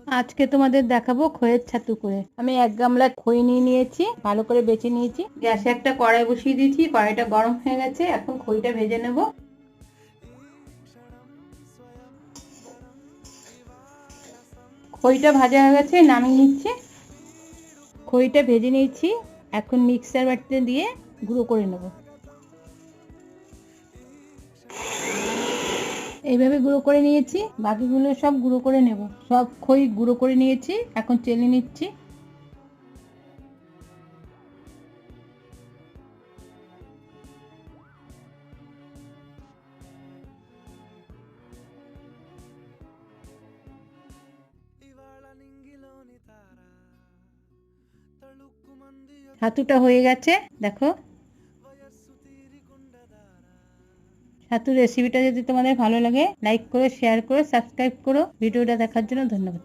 আজকে তোমাদের দেখাবো খইয়ের ছাতু করে। আমি 1 গামলা খই নিয়ে নিয়েছি, ভালো করে বেছে নিয়েছি। গ্যাসে একটা কড়াই বসিয়ে দিয়েছি, কড়াইটা গরম হয়ে গেছে। এখন খইটা ভেজে নেব। খইটা ভাজা হয়ে গেছে, নামিয়ে নিচ্ছি। খইটা ভেজে নিয়েছি, এখন মিক্সার বাটিতে দিয়ে গুঁড়ো করে নেব। এইভাবে গুঁড়ো করে নিয়েছি, বাকিগুলো সব গুঁড়ো করে নেব। সব খই গুঁড়ো করে নিয়েছি, এখন চেলে নিচ্ছি। ছাতুটা হয়ে গেছে, দেখো। ছাতুর রেসিপিটা যদি তোমাদের ভালো লাগে, লাইক করো, শেয়ার করো, সাবস্ক্রাইব করো। ভিডিওটা দেখার জন্য ধন্যবাদ।